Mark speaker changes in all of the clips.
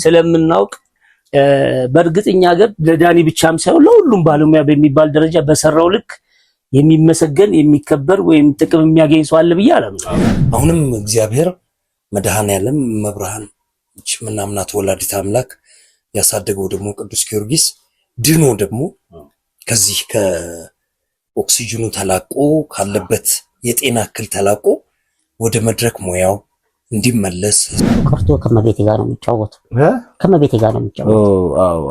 Speaker 1: ስለምናውቅ በእርግጠኛ ሀገር ለዳኒ ብቻም ሳይሆን ለሁሉም ባለሙያ በሚባል ደረጃ በሰራው ልክ የሚመሰገን የሚከበር ወይም ጥቅም የሚያገኝ ሰው አለ ብዬ አላምንም።
Speaker 2: አሁንም እግዚአብሔር መድኃኔዓለም መብርሃን ምናምናት ወላዲተ አምላክ ያሳደገው ደግሞ ቅዱስ ጊዮርጊስ ድኖ ደግሞ ከዚህ ከኦክሲጅኑ ተላቆ ካለበት የጤና እክል ተላቆ ወደ መድረክ ሙያው እንዲመለስ
Speaker 3: ቀርቶ ከመቤቴ ጋር ነው የሚጫወተው። ከመቤቴ ጋር ነው የሚጫወተው።
Speaker 4: አዎ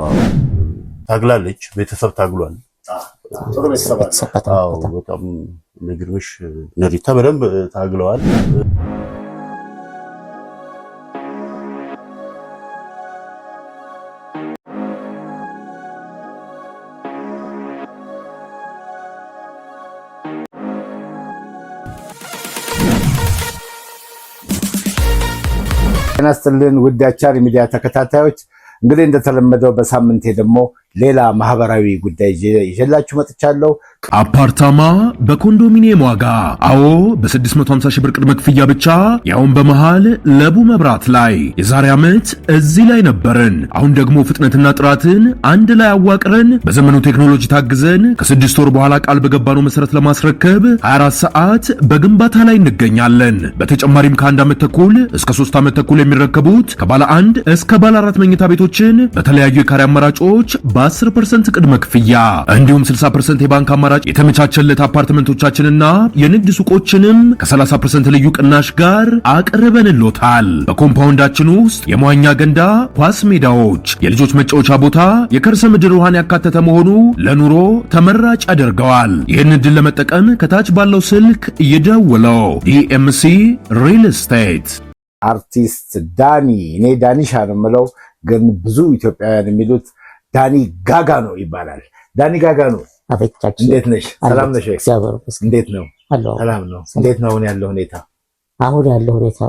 Speaker 4: ታግላለች። ቤተሰብ ታግሏል። ጥሩ ቤተሰብ አዎ በጣም ነግርሽ ነሪታ በደንብ ታግለዋል። ተናስተልን ውድ አቻሪ ሚዲያ ተከታታዮች እንግዲህ እንደተለመደው በሳምንቴ ደግሞ ሌላ ማህበራዊ ጉዳይ ይዤላችሁ መጥቻለሁ።
Speaker 5: አፓርታማ በኮንዶሚኒየም ዋጋ አዎ በ650 ሺህ ብር ቅድመ ክፍያ ብቻ ያውን በመሃል ለቡ መብራት ላይ የዛሬ ዓመት እዚህ ላይ ነበርን። አሁን ደግሞ ፍጥነትና ጥራትን አንድ ላይ አዋቅረን በዘመኑ ቴክኖሎጂ ታግዘን ከ6 ወር በኋላ ቃል በገባነው መሰረት ለማስረከብ 24 ሰዓት በግንባታ ላይ እንገኛለን። በተጨማሪም ከ1 ዓመት ተኩል እስከ 3 ዓመት ተኩል የሚረከቡት ከባለ 1 እስከ ባለ 4 መኝታ ቤቶችን በተለያዩ የካሬ አማራጮች በ10% ቅድመ ክፍያ እንዲሁም 60% የባንክ አማራጭ የተመቻቸለት አፓርትመንቶቻችንና የንግድ ሱቆችንም ከ30% ልዩ ቅናሽ ጋር አቅርበንሎታል። በኮምፓውንዳችን ውስጥ የመዋኛ ገንዳ፣ ኳስ ሜዳዎች፣ የልጆች መጫወቻ ቦታ፣ የከርሰ ምድር ውሃን ያካተተ መሆኑ ለኑሮ ተመራጭ ያደርገዋል። ይህን ዕድል ለመጠቀም ከታች ባለው ስልክ ይደውለው። ዲኤምሲ ሪል ስቴት።
Speaker 4: አርቲስት ዳኒ እኔ ዳኒሻ ነው የምለው፣ ግን ብዙ ኢትዮጵያውያን የሚሉት ዳኒ ጋጋ ነው ይባላል። ዳኒ ጋጋ ነው። እንዴት ነሽ? ሰላም ነሽ? እንዴት ነው? ሰላም ነው። እንዴት ነው ያለው ሁኔታ?
Speaker 3: አሁን ያለው ሁኔታ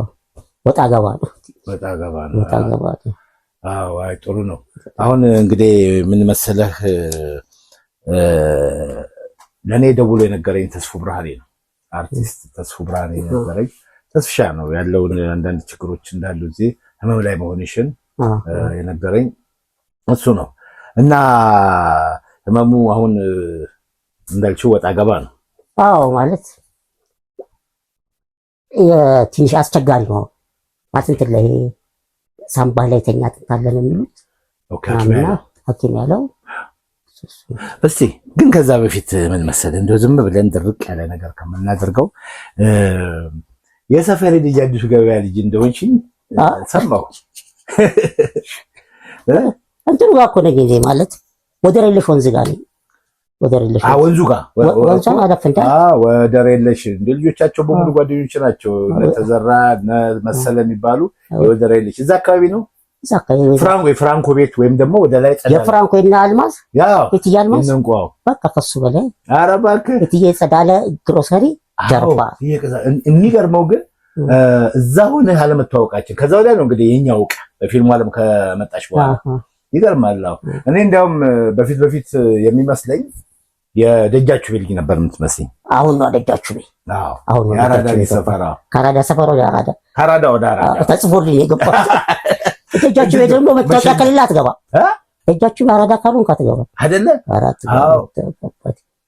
Speaker 3: ወጣ ገባ ነው።
Speaker 4: ወጣ ገባ ነው። አዎ አይ ጥሩ ነው። አሁን እንግዲህ ምን መሰለህ ለኔ ደውሎ የነገረኝ ተስፉ ብርሃኔ ነው። አርቲስት ተስፉ ብርሃኔ የነገረኝ ተስፍሻ ነው ያለውን አንዳንድ ችግሮች እንዳሉ እዚህ ህመም ላይ መሆንሽን የነገረኝ እሱ ነው። እና ህመሙ አሁን እንዳልችው ወጣ ገባ ነው።
Speaker 3: አዎ ማለት የትንሽ አስቸጋሪ ነው ማለት ላይ ሳምባ ላይ ተኛ ጥንታለን የሚሉት ሐኪም ያለው።
Speaker 4: እስቲ ግን ከዛ በፊት ምን መሰለህ እንደው ዝም ብለን ድርቅ ያለ ነገር ከምናደርገው የሰፈሬ ልጅ አዲሱ ገበያ ልጅ እንደሆንሽኝ ሰማሁ።
Speaker 3: እንትኑ ጋር እኮ ነው ጊዜ ማለት ወደር የለሽ ወንዝ ጋር ነው። ወደር የለሽ
Speaker 4: ወንዙ ጋር
Speaker 3: ወንዙን አዳፍንታ
Speaker 4: ወደር የለሽ ልጆቻቸው በሙሉ ጓደኞች ናቸው። ተዘራ መሰለ የሚባሉ ወደር የለሽ እዛ አካባቢ ነው።
Speaker 3: እዛ አካባቢ
Speaker 4: ፍራንኮ ቤት ወይም ደግሞ ወደ ላይ ጠላ
Speaker 3: የፍራንኮ እና አልማዝ እትዬ አልማዝ
Speaker 4: እንንቋው
Speaker 3: በቃ ከሱ በላይ
Speaker 4: ኧረ እባክህ
Speaker 3: እትዬ ጸዳለ ግሮሰሪ ጀርባ።
Speaker 4: የሚገርመው ግን እዛ ሆነ አለመታወቃችን ከዛ ወዲያ ነው እንግዲህ የኛ ዕውቅ በፊልሙ ዓለም ከመጣች በኋላ ይገርማል። እኔ እንዲያውም በፊት የሚመስለኝ የደጃችሁ ልጅ ነበር የምትመስለኝ። አሁን ነው ደጃችሁ ቤት። አሁን ነው ያራዳ ሰፈራ ካራዳ ሰፈራ ካራዳ ወደ አራዳ ተጽፎልኝ የገባው። ደጃችሁ ቤት ደግሞ መታወቂያ ከሌላ አትገባ። ደጃችሁ አራዳ ካሉን ካትገባ አይደለ?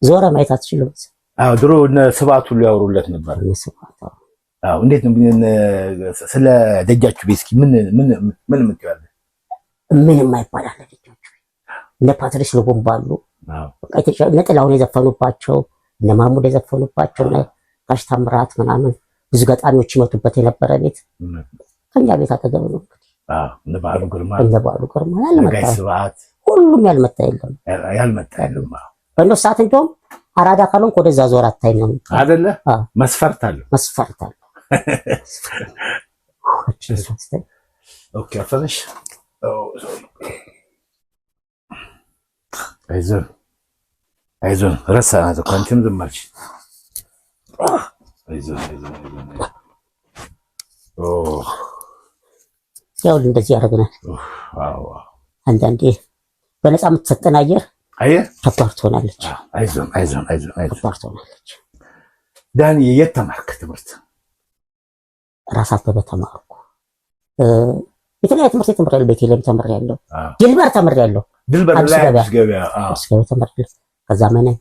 Speaker 4: ዞረ ማየት አትችልም። ድሮ እነ ስብሐት ሁሉ ያወሩለት ነበር። እንዴት ነው ስለ ደጃችሁ ቤት እስኪ ምን የምትይዋለህ?
Speaker 3: ምንም አይባላል። ደጃችሁ እነ ፓትሪስ ሉሙምባ አሉ። እነ ጥላሁን የዘፈኑባቸው እነ ማሙድ የዘፈኑባቸው እነ ጋሽ ታምራት ምናምን ብዙ ገጣሚዎች ይመጡበት የነበረ ቤት ከኛ ቤት አጠገብ ነው።
Speaker 4: እነ በዓሉ ግርማ
Speaker 3: ያልመጣ
Speaker 4: ስብሐት
Speaker 3: ሁሉም ያልመጣ የለም። በእነሱ ሰዓት እንደውም አራዳ ካልሆንክ ወደዛ ዞር አታይም ነው
Speaker 4: አይደለ? መስፈርት አለው። ኦኬ አፈረሽ አይዞን ረሳናት እኮ አንቺም ዝም አልሽ። አይዞን
Speaker 3: ያው እንደዚህ ያደርገናል። አንዳንዴ በነፃ የምትሰጠን አየር ከባድ ትሆናለች።
Speaker 4: አይዞን
Speaker 3: ከባድ ትሆናለች።
Speaker 4: ዳኒ የት ተማርክ ትምህርት?
Speaker 3: ራስ አበበ ተማርኩ። የተለያየ ትምህርት ተምሬያለሁ። ቤቴልሔም ተምሬያለሁ። ድልበር ተምሬያለሁ።
Speaker 4: ድልበር ላይ አዲስ ገበያ
Speaker 3: ተምሬያለሁ። ከዛ መነን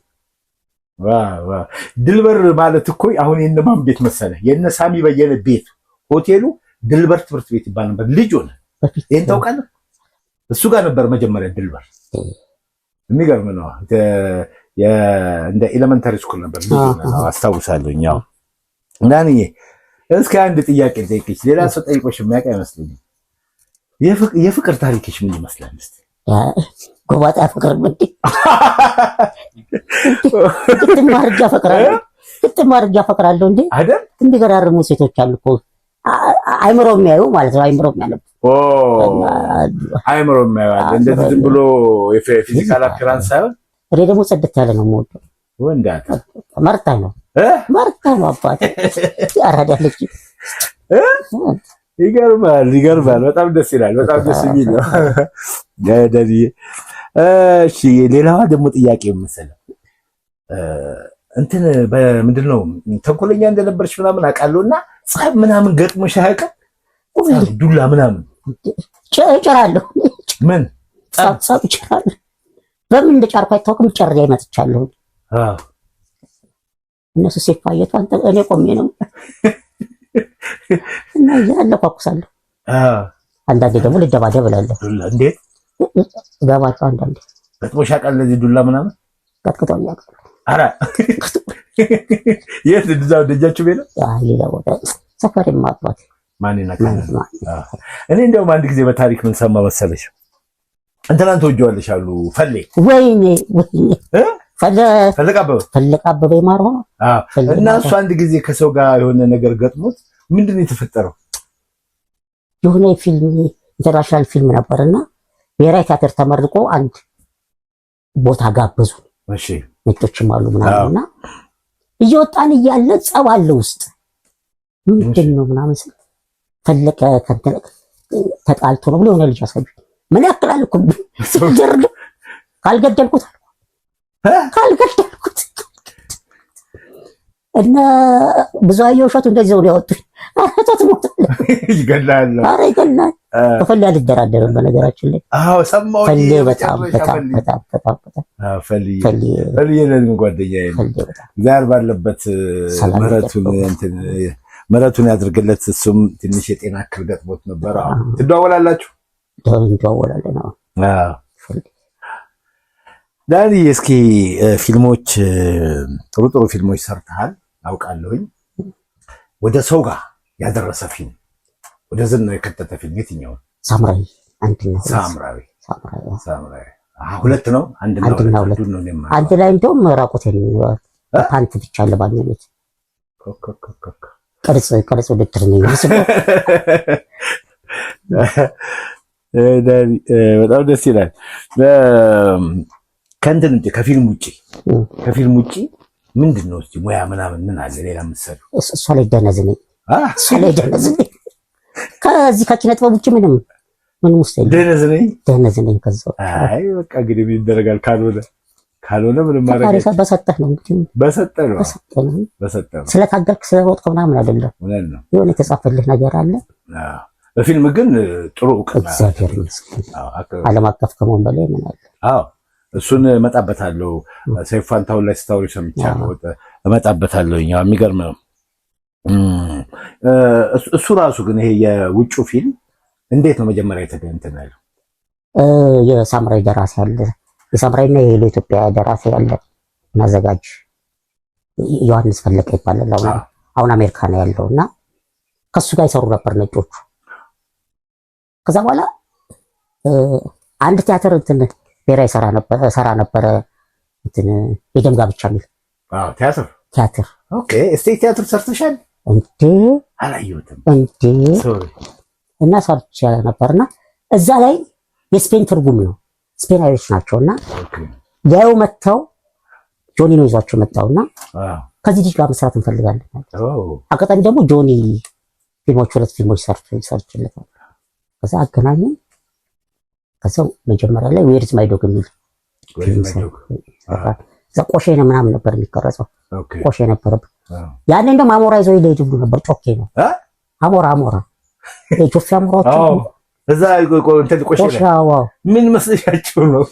Speaker 4: ድልበር ማለት እኮ አሁን የነማን ቤት መሰለህ? የነ ሳሚ በየነ ቤት ሆቴሉ ድልበር ትምህርት ቤት ይባል ነበር። ልጅ ሆነ ይሄን ታውቃለህ? እሱ ጋር ነበር መጀመሪያ ድልበር። የሚገርም ነው። እንደ ኤሌመንታሪ ስኩል ነበር ልጅ ሆነ አስታውሳለሁ። ያው ዳንዬ እስኪ አንድ ጥያቄ ልጠይቅሽ። ሌላ ሰው ጠይቆሽ የሚያውቅ አይመስለኝም። የፍቅር ታሪክሽ ምን ይመስላል? እስቲ
Speaker 3: ጎባጣ ፍቅር ምን ግጥም አድርጌ እንዴ
Speaker 4: አይደል?
Speaker 3: እንዲገራርሙ ሴቶች አሉ እኮ አይምሮ የሚያዩ ማለት ነው። አይምሮ የሚያነቡ
Speaker 4: አይምሮ የሚያዩ አለ። እንደዚህ ዝም ብሎ የፊዚካል አፒራንስ ሳይሆን
Speaker 3: እኔ ደግሞ ጽድት ያለ ነው የምወደው።
Speaker 4: ወንዳታ
Speaker 3: መርታ ነው አባቴ ያራዳለች።
Speaker 4: ይገርማል። በጣም ደስ ይላል። በጣም ደስ የሚል ነው። እሺ ሌላዋ ደግሞ ጥያቄ መሰለህ እንትን በምንድን ነው ተንኮለኛ እንደነበረች ምናምን አውቃለሁና ጸብ ምናምን ገጥሞሽ አያውቅም? ዱላ ምናምን
Speaker 3: እጭራለሁ።
Speaker 4: ምን
Speaker 3: ጸብ እጭራለሁ። በምን እንደጫርኩ አይታወቅም። ጨርያ ይመጥቻለሁ። እነሱ ሲፋየቱ አንተ እኔ ቆሜ ነው እና ያለኳኩሳለሁ። አንዳንዴ ደግሞ ልደባደብ እላለሁ።
Speaker 4: እንዴት
Speaker 3: ገባቸው? አንዳንዴ
Speaker 4: ገጥሞሽ ያውቃል? ለዚህ ዱላ ምናምን
Speaker 3: ቀጥቅጠው ያውቃል?
Speaker 4: ኧረ የት እዛው ደጃችሁ ቤት ነው?
Speaker 3: ሌላ ቦታ ሰፈር የማጥባት
Speaker 4: ማን ይነካል? እኔ እንደውም አንድ ጊዜ በታሪክ ምን ሰማ መሰለሽ? እንትናን ተወጂዋለሽ አሉ ፈሌ።
Speaker 3: ወይኔ
Speaker 4: ፈለቀ
Speaker 3: አበበ ይማር ሆኖ
Speaker 4: እና እሱ አንድ ጊዜ ከሰው ጋር የሆነ ነገር ገጥሞት ምንድን ነው የተፈጠረው?
Speaker 3: የሆነ ፊልም ኢንተርናሽናል ፊልም ነበርና ብሔራዊ ቲያትር ተመርቆ አንድ ቦታ ጋበዙ።
Speaker 4: እሺ
Speaker 3: ነጮችም አሉ ምናምንና እየወጣን እያለ ጸብ አለ ውስጥ ምንድን ነው ምናምን ስል ፈለቀ ተጣልቶ ነው ብሎ የሆነ ልጅ አሳዩ። ምን ያክላል እኮ ድርድ ካልገደልኩት እና ብዙአየሁ እሸቱ እንደዚህ ነው ያወጡኝ። አራታት ሞት
Speaker 4: ይገላል።
Speaker 3: ኧረ ይገላል። ከፈሌ አልደራደርም በነገራችን ላይ።
Speaker 4: አዎ ሰማሁ።
Speaker 3: ፈሌ በጣም
Speaker 4: ፈሌ የኔ ጓደኛዬ ነው። ዛር ባለበት ምሕረቱን ያድርግለት። እሱም ትንሽ የጤና እክል ገጥሞት ነበር። ትደዋወላላችሁ?
Speaker 3: እንደዋወላለን።
Speaker 4: ዳኒ እስኪ ፊልሞች ጥሩ ፊልሞች ሰርተሃል አውቃለሁኝ። ወደ ሰው ጋር ያደረሰ ፊልም ወደ ዝና የከተተ ፊልም የትኛው?
Speaker 3: ሳምራዊ
Speaker 4: ሁለት ነው። አንድና ሁለት ነው።
Speaker 3: አንድ ላይ እንደውም ራቁቴን ፓንት ብቻ ለባኝ ቤት ቅርጽ ውድድር ነው የሚመስለው።
Speaker 4: በጣም ደስ ይላል። ከእንትን ከፊልም ውጪ ምንድን ነው እስኪ ሙያ ምናምን ምን አለ ሌላ የምትሰሩ?
Speaker 3: እሷ ላይ ደነዝ ነኝ። ከዚህ ከኪነ ጥበብ ውጭ ምንም ውስጥ ደነዝ ነኝ። ከዛ
Speaker 4: አይ በቃ እንግዲህ ምን ይደረጋል። ካልሆነ ምንም ማድረግ
Speaker 3: በሰጠህ ነው እንግዲህ
Speaker 4: በሰጠህ ነው።
Speaker 3: ስለታገልክ ስለወጥክ ምናምን አይደለም። የሆነ የተጻፈልህ ነገር አለ።
Speaker 4: በፊልም ግን ጥሩ እውቅና
Speaker 3: እግዚአብሔር ይመስገን ዓለም አቀፍ ከመሆን በላይ ምን አለ?
Speaker 4: አዎ እሱን እመጣበታለሁ። ሰይፉ ፋንታሁን ላይ ስታወሪ ሰምቻለሁ። እመጣበታለሁ። የሚገርም ነው እሱ ራሱ። ግን ይሄ የውጭው ፊልም እንዴት ነው መጀመሪያ የተገኘው ያለው?
Speaker 3: የሳምራዊ ደራሲ አለ፣ የሳምራዊና የሄሎ ኢትዮጵያ ደራሲ አለ። እናዘጋጅ ዮሐንስ ፈለቀ ይባላል። አሁን አሜሪካ ነው ያለው እና ከሱ ጋር ይሰሩ ነበር ነጮቹ። ከዛ በኋላ አንድ ቲያትር እንትን ብሔራዊ ሰራ ነበረ እንትን የደም ጋብቻ የሚል ቲያትር።
Speaker 4: ኦኬ እስቲ ቲያትር ሰርተሻል
Speaker 3: እንዴ?
Speaker 4: አላየሁትም
Speaker 3: እንዴ? እና ሰርቼ ነበርና እዛ ላይ የስፔን ትርጉም ነው፣ ስፔናዊዎች ናቸውና ያው መተው ጆኒ ነው ይዟቸው መጣውና ከዚህ ልጅ ጋር መስራት እንፈልጋለን። አጋጣሚ ደግሞ ጆኒ ሁለት ፊልሞች ሰርችለታል። ከዛ አገናኘን። ከዛው መጀመሪያ ላይ ዌርዝ ማይ ዶግ የሚል እዛ ቆሼ ነው ምናምን ነበር የሚቀረጸው። ቆሼ ነበረብን። ያኔ እንደውም አሞራ ይዞ ይሄድ ብሎ ነበር። ጮኬ ነው አሞራ ጆፌ አሞራዎች
Speaker 4: እዛ እንትን ቆሻሻው ምን መስለሻቸው ነው?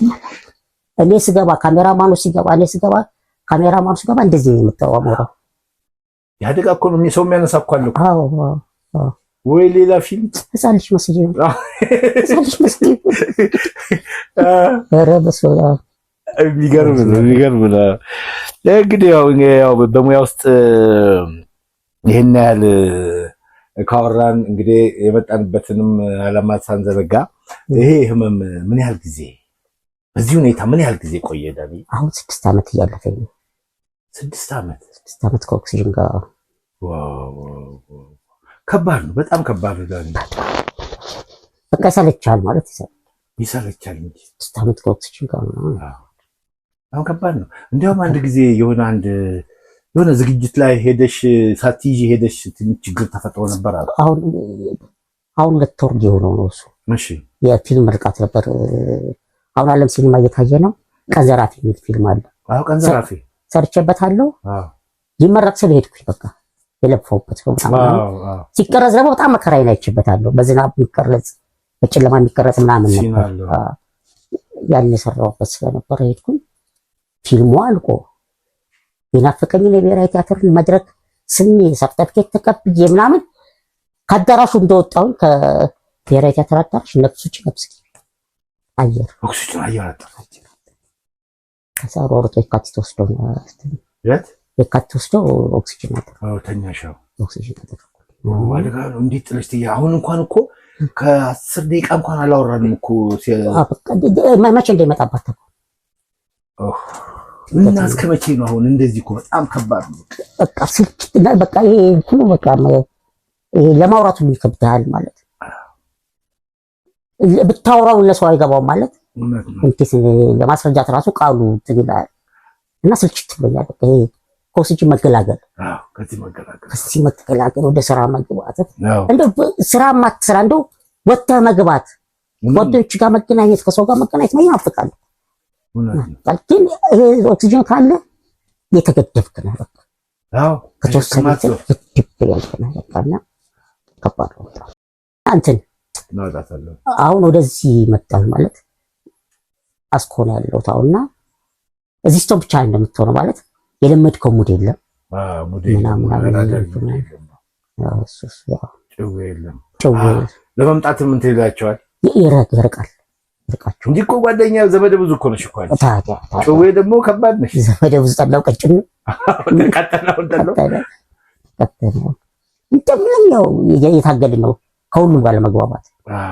Speaker 3: እኔ ስገባ ካሜራማኑ ሲገባ እንደዚህ ነው የምታወው አሞራው።
Speaker 4: ያደጋ እኮ ነው ሰው የሚያነሳ እኮ አለ።
Speaker 3: አዎ
Speaker 4: ወይ ሌላ ፊልም
Speaker 3: ህፃን ልጅ መስሎኝ ነው። ኧረ በስመ አብ
Speaker 4: የሚገርም ነው። እንግዲህ ያው በሙያ ውስጥ ይሄን ያህል ካወራን እንግዲህ የመጣንበትንም ዓላማ ሳንዘነጋ ይሄ ህመም ምን ያህል ጊዜ በዚህ ሁኔታ ምን ያህል ጊዜ ቆየ ዳኒ?
Speaker 3: አሁን 6 ዓመት እያለፈኝ ነው።
Speaker 4: 6 ዓመት
Speaker 3: ከኦክሲጅን ጋር።
Speaker 4: ዋው ከባድ ነው፣ በጣም ከባድ ነው ዳኒ።
Speaker 3: በቃ ይሰለቻል ማለት
Speaker 4: ይሰለቻል እንጂ
Speaker 3: 6 ዓመት ከኦክሲጅን ጋር ነው። አሁን
Speaker 4: ከባድ ነው። እንዲያውም አንድ ጊዜ የሆነ ዝግጅት ላይ ሄደሽ ሳትይዢ ሄደሽ ትንሽ ችግር ተፈጥሮ ነበር አሉ።
Speaker 3: አሁን 2 ወር የሆነው ነው እሱ።
Speaker 4: እሺ
Speaker 3: የፊልም ምርቃት ነበር። አሁን ዓለም ሲኒማ እየታየ ነው። ቀንዘራፊ የሚል ፊልም አለ።
Speaker 4: አዎ ቀንዘራፊ
Speaker 3: ሰርቼበታለሁ። ይመረቅ ስለ ሄድኩኝ በቃ የለፈውበት ነው። ሲቀረጽ ደግሞ በጣም መከራዬን አይቼበታለሁ። በዝናብ የሚቀረጽ በጨለማ የሚቀረጽ ምናምን ነበር። ያን የሰራሁበት ስለነበረ ሄድኩኝ። ፊልሙ አልቆ የናፈቀኝን የብሔራዊ ቲያትርን መድረክ ስሜ ሰርተፍኬት ተቀብዬ ምናምን ከአዳራሹ እንደወጣሁኝ ከብሔራዊ ቲያትር አዳራሽ ነፍሱ ጭነብስ አየር
Speaker 4: ኦክሲጅን አየር አጣ።
Speaker 3: ከዛ ሮሮቶ የካቲት ወስደው ኦክሲጅን አጣ።
Speaker 4: ተኛሻው
Speaker 3: ኦክሲጅን አጣ።
Speaker 4: ዋልጋ ነው እንዴት ጥለሽ ትያ? አሁን እንኳን እኮ ከ10 ደቂቃ እንኳን አላወራንም እኮ
Speaker 3: መቼ እንደሚመጣባት ተቆ
Speaker 4: እና እስከ መቼ ነው አሁን እንደዚህ? እኮ በጣም ከባድ ነው።
Speaker 3: በቃ ስልክና በቃ ይሄ ለማውራቱ ይከብዳል ማለት ብታወራው ለሰው አይገባውም ማለት እንዴት ለማስረጃት ራሱ ቃሉ ትግላል እና ስልችት ብሎኛል። በቃ ይሄ ከኦክሲጅን መገላገል ከዚህ መገላገል ወደ ስራ መግባት እንደው ስራ ማትሰራ እንደው ወጥተህ መግባት ጓደኞች ጋር መገናኘት ከሰው ጋር መገናኘት ነው ይናፍቃል። ግን ይሄ ኦክሲጅን ካለ የተገደብክ ነው በቃ ከተወሰነ በቃና ከባድ ነው አንተን አሁን ወደዚህ መጣሁ ማለት አስኮና ያለው ታውና እዚህ ስቶን ብቻ እንደምትሆነው ማለት የለመድከው ሙድ የለም።
Speaker 4: ለመምጣት ምን ትሄዳቸዋል?
Speaker 3: ይርቃል
Speaker 4: እንጂ እኮ ጓደኛ ዘመደ ብዙ እኮ ነሽ እኮ ታዲያ ጭዌ ደግሞ ከባድ ነሽ።
Speaker 3: ዘመደ ብዙ ጠላው ቀጭን
Speaker 4: ቀጠናው እንደለው
Speaker 3: እንደምን ነው የታገድ ነው ከሁሉም ጋር ለመግባባት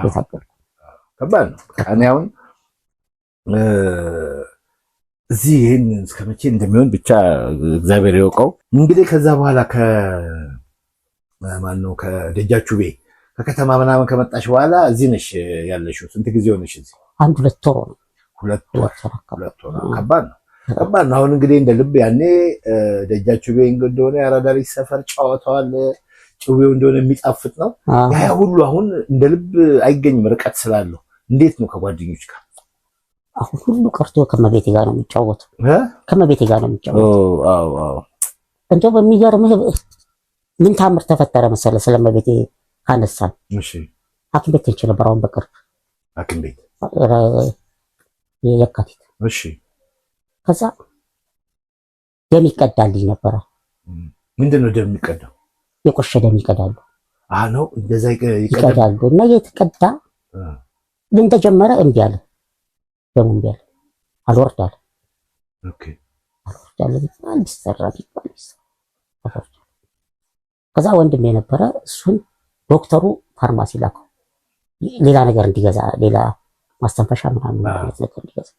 Speaker 3: የታገድ
Speaker 4: ከባድ ነው። እኔ አሁን እዚህ ይሄን እስከመቼ እንደሚሆን ብቻ እግዚአብሔር ይወቀው። እንግዲህ ከዛ በኋላ ከማነው ከደጃችሁ ቤ ከከተማ ምናምን ከመጣሽ በኋላ እዚህ ነሽ ያለሽው? ስንት ጊዜ ሆነሽ እዚህ?
Speaker 3: 2 ወር ነው።
Speaker 4: 2 ወር ከባድ ነው። አሁን እንግዲህ እንደ ልብ ያኔ ደጃችሁ ቤ እንደሆነ ያራዳሪ ሰፈር ጨዋታዋል ጭዌው እንደሆነ የሚጣፍጥ ነው። ያ ሁሉ አሁን እንደ ልብ አይገኝም ርቀት ስላለው። እንዴት ነው ከጓደኞች ጋር?
Speaker 3: አሁን ሁሉ ቀርቶ ከመቤቴ ጋር ነው የሚጫወተው። ከመቤቴ ጋር ነው የሚጫወተው። እንደው በሚገርምህ ምን ታምር ተፈጠረ መሰለህ? ስለመቤቴ ካነሳን ሐኪም ቤት እንችል ነበር። አሁን በቅርብ
Speaker 4: ሐኪም ቤት
Speaker 3: የካቲት ከዛ ደም ይቀዳልኝ ነበረ።
Speaker 4: ምንድን ነው ደም የሚቀዳው?
Speaker 3: የቆሸ ደም ይቀዳሉ።
Speaker 4: ነው እንደዛ
Speaker 3: ይቀዳሉ። እና የተቀዳ እንደጀመረ እምቢ አለ። ደሙ እምቢ አለ። አልወርድ አለ። ሊሰራ ከዛ ወንድም የነበረ እሱን ዶክተሩ ፋርማሲ ላከው ሌላ ነገር እንዲገዛ፣ ሌላ ማስተንፈሻ ምናምን ነገር እንዲገዛ።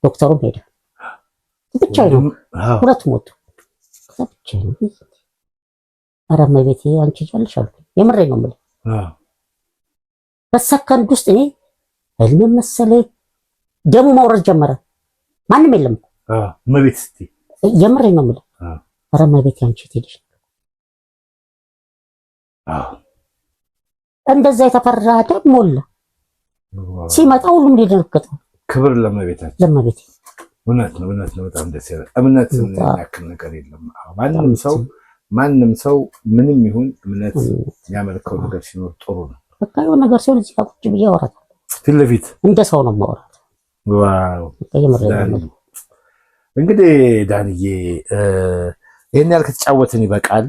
Speaker 3: ዶክተሩም ሄደ። ብቻዬን ነው ሁለቱም ወጡ። ከዛ ብቻዬን ነው። ኧረ እመቤቴ አንቺ ጃለሽ አልኩኝ። የምሬን ነው የምልህ። በሰከንድ ውስጥ እኔ ህልም መሰለኝ ደሙ መውረድ ጀመረ። ማንም የለም እኮ
Speaker 4: እመቤት ስትይ
Speaker 3: የምሬን ነው የምልህ። ኧረ እመቤቴ አንቺ ትሄድሽ እንደዛ የተፈራ ደም ሞላ። ሲመጣ ሁሉም ሊደነግጥ።
Speaker 4: ክብር ለእመቤታችን
Speaker 3: ለእመቤቴ።
Speaker 4: እውነት ነው በጣም ደስ ይላል። እምነት ያክል ነገር የለም። ማንም ሰው ምንም ይሁን እምነት የሚያመልከው ነገር ሲኖር ጥሩ ነው።
Speaker 3: በቃ የሆነ ነገር ሲሆን እዚህ ጋር ቁጭ ብዬ አወራታለሁ።
Speaker 4: ፊት ለፊት
Speaker 3: እንደ ሰው ነው የማወራት።
Speaker 4: ዋው
Speaker 3: የምር
Speaker 4: እንግዲህ ዳንዬ ይሄን ያህል ከተጫወትን ይበቃል።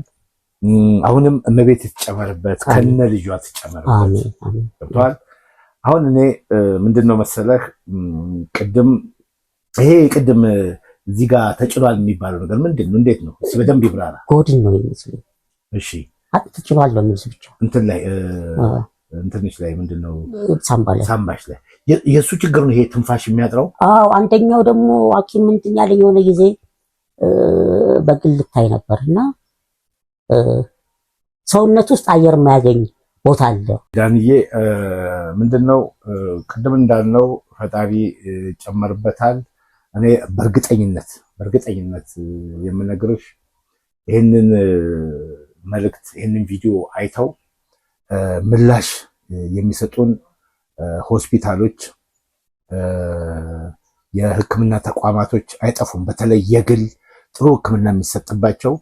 Speaker 4: አሁንም እመቤት ትጨመርበት፣ ከነ ልጇ ትጨመርበት።
Speaker 3: አሜን አሜን።
Speaker 4: ገብቶሃል? አሁን እኔ ምንድነው መሰለህ ቅድም እዚህ ጋር ተጭሏል የሚባለው ነገር ምንድን ነው? እንዴት ነው? እስኪ በደንብ ይብራራ።
Speaker 3: ጎድን ነው የሚመስለኝ።
Speaker 4: እሺ
Speaker 3: ተጭሏል ነው የሚመስል ብቻ
Speaker 4: እንትን ላይ እንትንሽ ላይ ምንድነው? ሳምባሽ ላይ የእሱ ችግር ነው ይሄ ትንፋሽ የሚያጥረው።
Speaker 3: አዎ አንደኛው ደግሞ ሐኪም ምንድን ያለኝ የሆነ ጊዜ በግል ልታይ ነበርና ሰውነት ውስጥ አየር የማያገኝ ቦታ አለ።
Speaker 4: ዳንዬ ምንድነው ቅድም እንዳልነው ፈጣሪ ጨመርበታል። እኔ በእርግጠኝነት የምነግርሽ ይህንን መልእክት ይህንን ቪዲዮ አይተው ምላሽ የሚሰጡን ሆስፒታሎች፣ የሕክምና ተቋማቶች አይጠፉም። በተለይ የግል ጥሩ ሕክምና የሚሰጥባቸው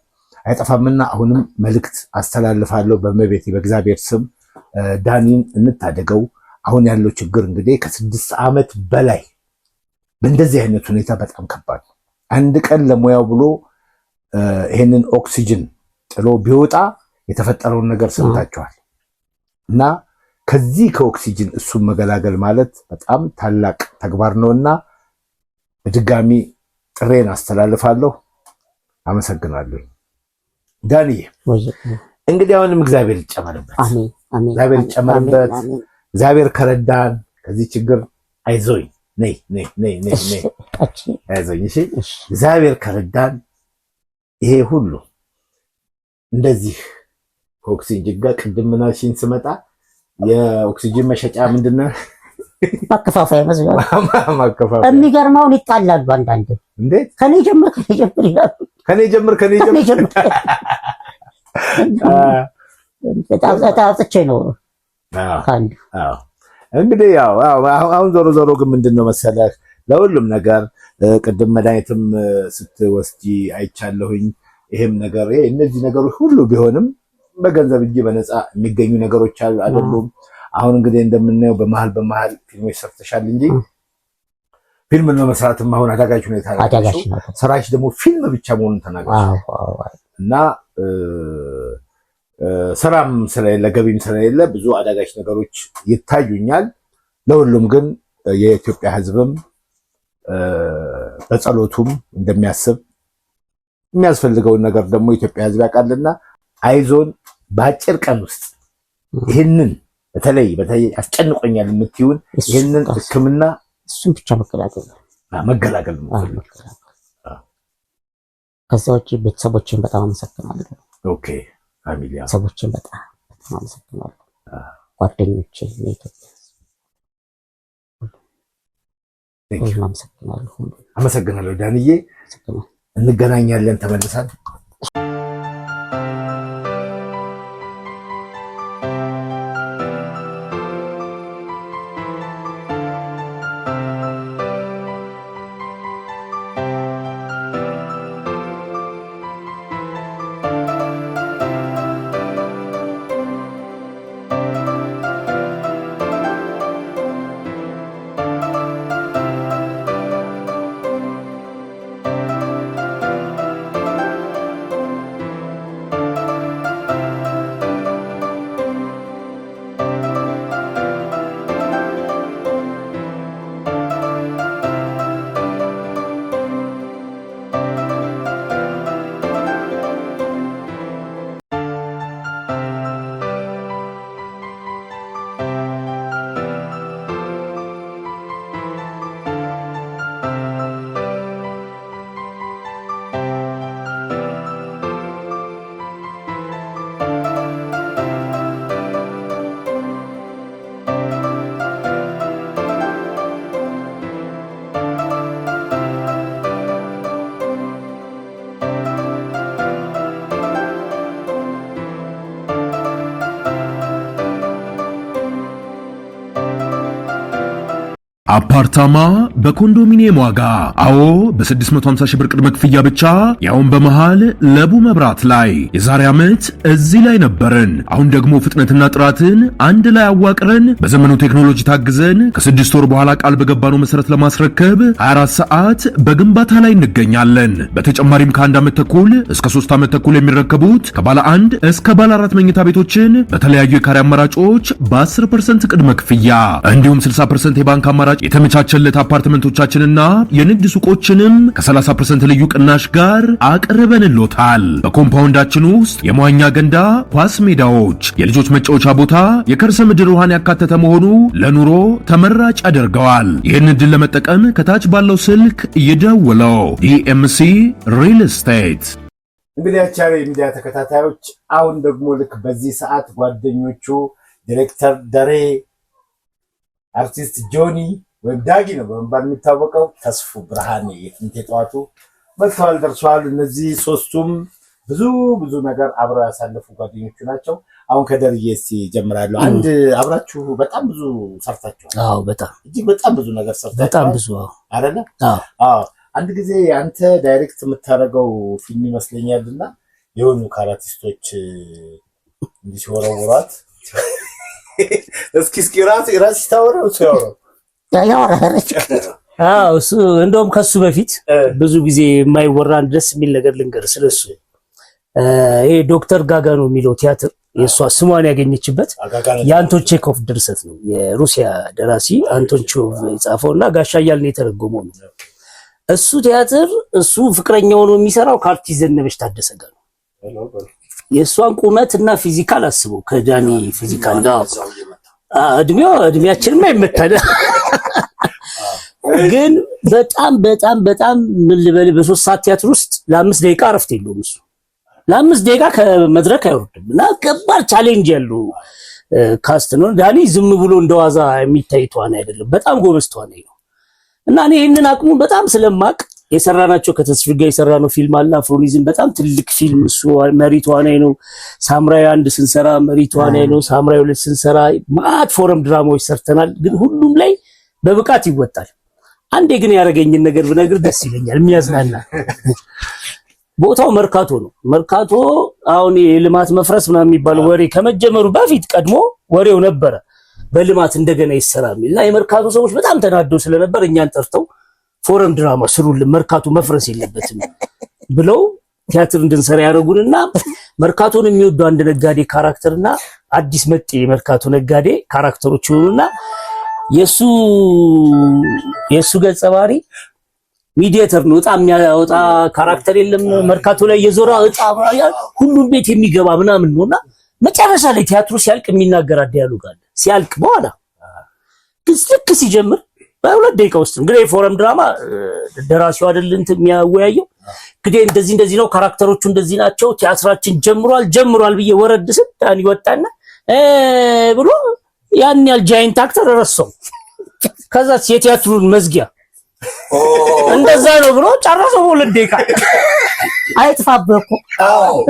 Speaker 4: አይጠፋምና አሁንም መልእክት አስተላልፋለሁ በእመቤቴ በእግዚአብሔር ስም ዳኒን እንታደገው። አሁን ያለው ችግር እንግዲህ ከ6 ዓመት በላይ በእንደዚህ አይነት ሁኔታ በጣም ከባድ ነው። አንድ ቀን ለሙያው ብሎ ይሄንን ኦክሲጅን ጥሎ ቢወጣ የተፈጠረውን ነገር ሰምታችኋል። እና ከዚህ ከኦክሲጅን እሱን መገላገል ማለት በጣም ታላቅ ተግባር ነውና በድጋሚ ጥሬን አስተላልፋለሁ። አመሰግናለሁ ዳንዬ። እንግዲህ አሁንም እግዚአብሔር ይጨመርበት፣ እግዚአብሔር ይጨመርበት። እግዚአብሔር ከረዳን ከዚህ ችግር አይዞኝ ነይ አይዞኝ። እሺ እግዚአብሔር ከረዳን ይሄ ሁሉ እንደዚህ ከኦክሲጅን ጋር ቅድም ምናልሽኝ ስመጣ የኦክሲጅን መሸጫ ምንድነው
Speaker 3: ማከፋፈያ መስሎኝ ማከፋፈያ። የሚገርመውን ይጣላሉ አንዳንዴ።
Speaker 4: እንዴት
Speaker 3: ከኔ ጀምር ይላሉ።
Speaker 4: ከኔ ጀምር
Speaker 3: ታጥቼ ነው ካንዱ።
Speaker 4: እንግዲህ ያው አሁን ዞሮ ግን ምንድነው መሰለህ ለሁሉም ነገር ቅድም መድኃኒትም ስትወስጂ አይቻለሁኝ። ይሄም ነገር እነዚህ ነገሮች ሁሉ ቢሆንም በገንዘብ እንጂ በነፃ የሚገኙ ነገሮች አይደሉም። አሁን እንግዲህ እንደምናየው በመሀል ፊልሞች ሰርተሻል እንጂ ፊልም ለመስራትም አሁን አዳጋች ሁኔታ ነው። ስራሽ ደግሞ ፊልም ብቻ መሆኑን ተናግረሻል እና ስራም ስለሌለ ገቢም ስለሌለ ብዙ አዳጋች ነገሮች ይታዩኛል። ለሁሉም ግን የኢትዮጵያ ሕዝብም በጸሎቱም እንደሚያስብ የሚያስፈልገውን ነገር ደግሞ ኢትዮጵያ ሕዝብ ያውቃልና አይዞን። በአጭር ቀን ውስጥ ይህንን በተለይ አስጨንቆኛል የምትይውን ይህንን ሕክምና
Speaker 3: እሱን ብቻ መገላገል ከዛ ውጭ ቤተሰቦችን በጣም አመሰግናለሁ።
Speaker 4: ኦኬ ፋሚሊ
Speaker 3: ቤተሰቦችን በጣም አመሰግናለሁ። ጓደኞቼ፣ የኢትዮጵያ
Speaker 4: አመሰግናለሁ ዳንዬ። እንገናኛለን ተመልሰን።
Speaker 5: አፓርታማ በኮንዶሚኒየም ዋጋ። አዎ በ650 ሺህ ብር ቅድመ ክፍያ ብቻ ያውን በመሃል ለቡ መብራት ላይ የዛሬ ዓመት እዚህ ላይ ነበርን። አሁን ደግሞ ፍጥነትና ጥራትን አንድ ላይ አዋቅረን በዘመኑ ቴክኖሎጂ ታግዘን ከ6 ወር በኋላ ቃል በገባነው መሰረት ለማስረከብ 24 ሰዓት በግንባታ ላይ እንገኛለን። በተጨማሪም ከ1 ዓመት ተኩል እስከ 3 ዓመት ተኩል የሚረከቡት ከባለ 1 እስከ ባለ 4 መኝታ ቤቶችን በተለያዩ የካሬ አማራጮች በ10% ቅድመ ክፍያ እንዲሁም 60% የባንክ አማራጭ የተመቻቸለት አፓርትመንቶቻችንና የንግድ ሱቆችንም ከ30% ልዩ ቅናሽ ጋር አቅርበንሎታል። በኮምፓውንዳችን ውስጥ የመዋኛ ገንዳ፣ ኳስ ሜዳዎች፣ የልጆች መጫወቻ ቦታ፣ የከርሰ ምድር ውሃን ያካተተ መሆኑ ለኑሮ ተመራጭ ያደርገዋል። ይህን ዕድል ለመጠቀም ከታች ባለው ስልክ ይደውለው። ዲኤምሲ ሪል ስቴት።
Speaker 4: እንግዲህ አቻሪ ሚዲያ ተከታታዮች አሁን ደግሞ ልክ በዚህ ሰዓት ጓደኞቹ ዲሬክተር ደሬ፣ አርቲስት ጆኒ ወይም ዳጊ ነው በመባል የሚታወቀው ተስፉ ብርሃኔ የጥንት የጠዋቱ መጥተዋል፣ ደርሰዋል። እነዚህ ሶስቱም ብዙ ነገር አብረው ያሳለፉ ጓደኞቹ ናቸው። አሁን ከደርዬ እስቲ ጀምራለሁ። አንድ አብራችሁ በጣም ብዙ ሰርታችኋል።
Speaker 1: አዎ በጣም
Speaker 4: እጅግ በጣም ብዙ ነገር ሰርታችኋል።
Speaker 1: በጣም ብዙ
Speaker 4: አይደለ? አዎ አንድ ጊዜ አንተ ዳይሬክት የምታደርገው ፊልም ይመስለኛልና የሆኑ ካራቲስቶች እንዲህ ሲወረውሯት እስኪ ራስ ታወራው
Speaker 1: እሱ እንደውም ከሱ በፊት ብዙ ጊዜ የማይወራን ደስ የሚል ነገር ልንገር ስለሱ። ይሄ ዶክተር ጋጋኖ የሚለው ቲያትር የሷ ስሟን ያገኘችበት የአንቶን ቼኮቭ ድርሰት ነው። የሩሲያ ደራሲ አንቶን ቼኮቭ የጻፈውና ጋሻ እያልን የተረጎመው ነው። እሱ ቲያትር እሱ ፍቅረኛው ነው የሚሰራው ከአርቲስት ዘነበች ታደሰ ጋር ነው። የሷን ቁመትና ፊዚካል አስበው ከዳኒ ፊዚካል ጋር እድሜያችንማ ይመታል። ግን በጣም ምን ልበል በ3 ሰዓት ቲያትር ውስጥ ለ5 ደቂቃ እረፍት የለውም። እሱ ለ5 ደቂቃ ከመድረክ አይወርድም እና ከባድ ቻሌንጅ ያለው ካስት ነው። ዳኒ ዝም ብሎ እንደዋዛ የሚታይ ተዋናይ አይደለም፣ በጣም ጎበዝ ተዋናይ ነው። እና እኔ ይሄንን አቅሙ በጣም ስለማቅ የሰራናቸው ከተስፋ ጋር የሰራነው ፊልም አለ አፍሮኒዝም፣ በጣም ትልቅ ፊልም እሱ መሪ ተዋናይ ነው። ሳምራዊ 1 ስንሰራ መሪ ተዋናይ ነው። ሳምራዊ 2 ስንሰራ ማት ፎረም ድራማዎች ሰርተናል። ግን ሁሉም ላይ በብቃት ይወጣል። አንዴ ግን ያረገኝን ነገር ብነግር ደስ ይለኛል፣ የሚያዝናና ቦታው መርካቶ ነው። መርካቶ አሁን የልማት መፍረስ ምናምን የሚባለው ወሬ ከመጀመሩ በፊት ቀድሞ ወሬው ነበረ በልማት እንደገና ይሰራል እና የመርካቶ ሰዎች በጣም ተናደው ስለነበር እኛን ጠርተው ፎረም ድራማ ስሩልን መርካቶ መፍረስ የለበትም ብለው ቲያትር እንድንሰራ ያደረጉንና መርካቶን የሚወዱ አንድ ነጋዴ ካራክተርና አዲስ መጤ የመርካቶ ነጋዴ ካራክተሮች ይሆኑና የሱ ገጸ ባህሪ ሚዲየተር ነው። በጣም የሚያወጣ ካራክተር የለም መርካቶ ላይ የዞራ እጣ ሁሉም ቤት የሚገባ ምናምን ነውና መጨረሻ ላይ ቲያትሩ ሲያልቅ የሚናገር ዲያሎግ አለ። ሲያልቅ በኋላ ልክ ሲጀምር በ2 ደቂቃ ውስጥ እንግዲህ ፎረም ድራማ ደራሲው አይደል እንትን የሚያወያየው እንግዲህ እንደዚህ ነው ካራክተሮቹ እንደዚህ ናቸው ቲያትራችን ጀምሯል ብዬ ወረድ ስል ዳኒ ወጣና ብሎ ያን ያል ጃይንት አክተር ረሰው ከዛ የቲያትሩን መዝጊያ እንደዛ ነው ብሎ ጨረሰው። 2 ደቂቃ
Speaker 3: አይጥፋብህ እኮ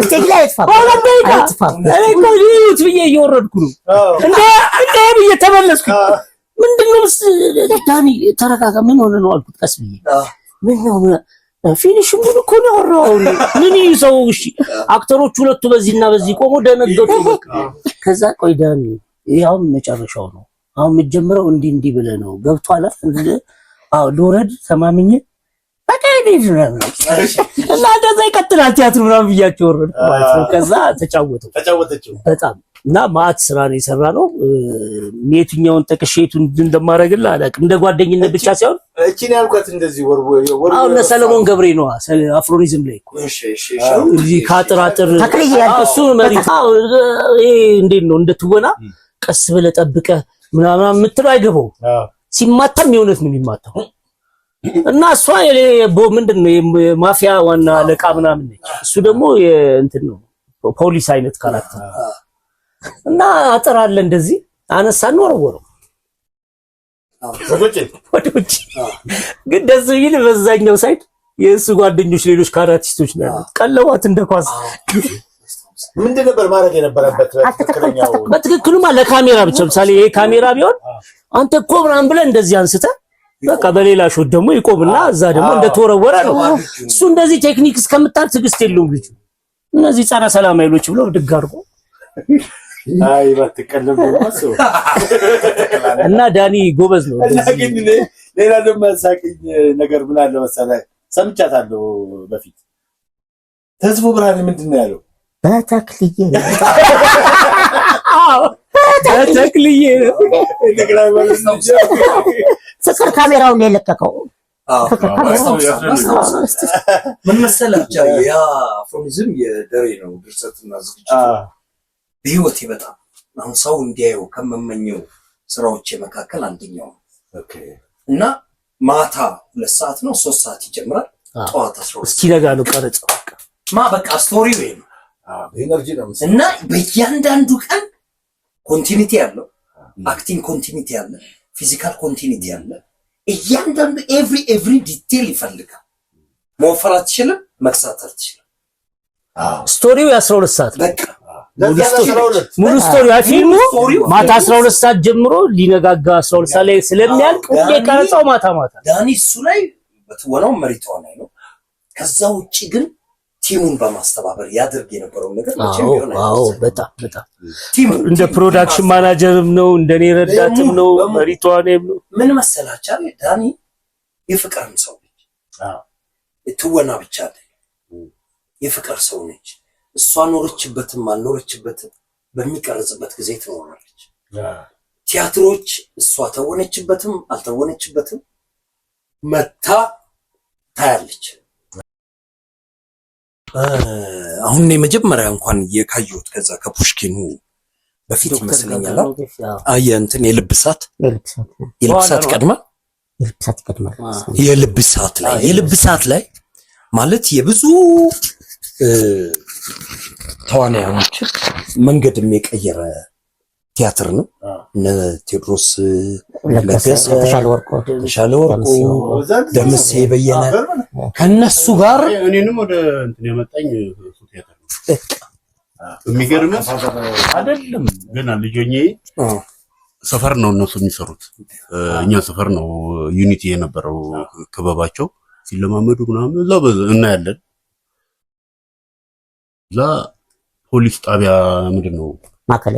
Speaker 3: እስቲ ላይ አይጥፋብህ
Speaker 1: እኔ ኮሊት ብዬ እየወረድኩ ነው እንዴ ብዬ ተመለስኩ። ምንድነው ዳኒ ተረጋጋ፣ ምን ሆነ ነው አልኩት ቀስ ብዬ። ምን ነው ፊኒሽንግ እኮ ነው ያወራው ምን ይሰው። እሺ አክተሮቹ ሁለቱ በዚህና በዚህ ቆሞ ደነገጡ። ከዛ ቆይ ዳኒ ያው መጨረሻው ነው አሁን የምትጀምረው እንዲህ ብለህ ነው ገብቷል አይደል? አዎ ልውረድ ተማምኜ በቃ ይደረም እና እንደዛ ይቀጥላል ቲያትሩ ምናምን ብያቸው ወረድኩ ማለት ነው። ከዛ ተጫወተችው በጣም እና ማት ስራ ነው የሰራነው። የትኛውን ጠቅሼቱን እንደማረግልህ አላውቅም። እንደ ጓደኝነት ብቻ ሳይሆን
Speaker 4: እቺን ያልኳት እንደዚህ ወርቦ
Speaker 1: አሁን ሰለሞን ገብሬ ነው አፍሮኒዝም ላይ እሺ እዚህ ካጥራጥር እሱ መሪታው ይሄ እንዴት ነው እንደትወና ቀስ ብለህ ጠብቀህ ምናምን የምትለው አይገባው ሲማታም የሆነት ነው የሚማታው። እና እሷ ምንድነው የማፊያ ዋና አለቃ ምናምን ነች። እሱ ደግሞ እንትን ነው ፖሊስ አይነት ካራክተር እና አጥራለ እንደዚህ አነሳን ወረወረው ወደውጭ ግን ደስ ይል በዛኛው ሳይድ የእሱ ጓደኞች ሌሎች ካራቲስቶች ነው ቀለዋት እንደ ኳስ።
Speaker 4: ምንድን ነበር ማድረግ የነበረበት?
Speaker 1: በትክክሉማ ለካሜራ ብቻ ምሳሌ ይሄ ካሜራ ቢሆን አንተ እኮ ምናምን ብለህ እንደዚህ አንስተህ በቃ በሌላ ሾት ደግሞ ይቆምና እዛ ደግሞ እንደተወረወረ ነው። እሱ እንደዚህ ቴክኒክ እስከምታል ትዕግስት የለውም ልጁ። እነዚህ ጸረ ሰላም ኃይሎች ብለው ድግ አድርጎ
Speaker 4: አይ ባትቀለም
Speaker 1: እና ዳኒ ጎበዝ ነው።
Speaker 4: ግን ሌላ ደግሞ ሳቂኝ ነገር ምን አለ መሰለህ፣ ሰምቻታለሁ በፊት ተስቦ ብርሃኔ ምንድን ነው ያለው?
Speaker 3: በተክልዬ
Speaker 1: በተክልዬ
Speaker 3: ፍቅር ካሜራውን ነው የለቀቀው።
Speaker 2: ምን መሰላችሁ ያ አፍሮኒዝም የደሬ ነው ድርሰትና ዝግጅት በህይወቴ በጣም አሁን ሰው እንዲያየው ከመመኘው ስራዎች መካከል አንደኛው እና ማታ 2 ሰዓት ነው 3 ሰዓት ይጀምራል። ጠዋት 12
Speaker 1: እስኪነጋ ነው ቀረጻው።
Speaker 2: በቃ ስቶሪ ወይ ነው
Speaker 4: ኢነርጂ ነው
Speaker 2: እና በእያንዳንዱ ቀን ኮንቲኒቲ ያለው አክቲንግ ኮንቲኒቲ ያለ ፊዚካል ኮንቲኒቲ ያለ እያንዳንዱ ኤቭሪ ዲቴል ይፈልጋል። መወፈር አትችልም፣ መክሳት አትችልም።
Speaker 1: ስቶሪው የ12 ሰዓት
Speaker 2: በቃ
Speaker 1: ሙሉ ስቶሪ ፊልሙ ማታ 12 ሰዓት ጀምሮ ሊነጋጋ 12 ሰዓት ላይ ስለሚያልቅ ሁሌ ቀረጻው ማታ
Speaker 2: ዳኒ እሱ ላይ በትወናው መሪ ተዋናይ ነው። ከዛ ውጪ ግን ቲሙን በማስተባበር ያደርግ የነበረው ነገር መቼም ቢሆን
Speaker 1: በጣም ቲም እንደ ፕሮዳክሽን ማናጀርም ነው፣ እንደኔ ረዳትም ነው፣ መሪ ተዋናይም ነው።
Speaker 2: ምን መሰላችሁ ዳኒ የፍቅርም ሰው ነች። ትወና ብቻ አይደለም፣ የፍቅር ሰው ነች። እሷ ኖረችበትም አልኖረችበትም በሚቀርጽበት ጊዜ ትኖራለች። ቲያትሮች እሷ ተወነችበትም አልተወነችበትም መታ ታያለች። አሁን የመጀመሪያ እንኳን የካየሁት ከዛ ከፑሽኪኑ በፊት ይመስለኛል እንትን የልብሳት የልብሳት ላይ ማለት የብዙ ተዋናዮች መንገድ የቀየረ ቲያትር ነው። እነ ቴዎድሮስ ለገሰ፣ ተሻለ ወርቁ፣ ደምሴ በየነ ከነሱ ጋር
Speaker 6: እኔንም ወደ እንትን ያመጣኝ እሱ ቲያትር ነው። የሚገርምህ አይደለም ገና ልጆኜ ሰፈር ነው እነሱ የሚሰሩት፣ እኛ ሰፈር ነው ዩኒቲ የነበረው ክበባቸው ሲለማመዱ ምናምን እዛ እናያለን። እዛ ፖሊስ ጣቢያ ምንድን ነው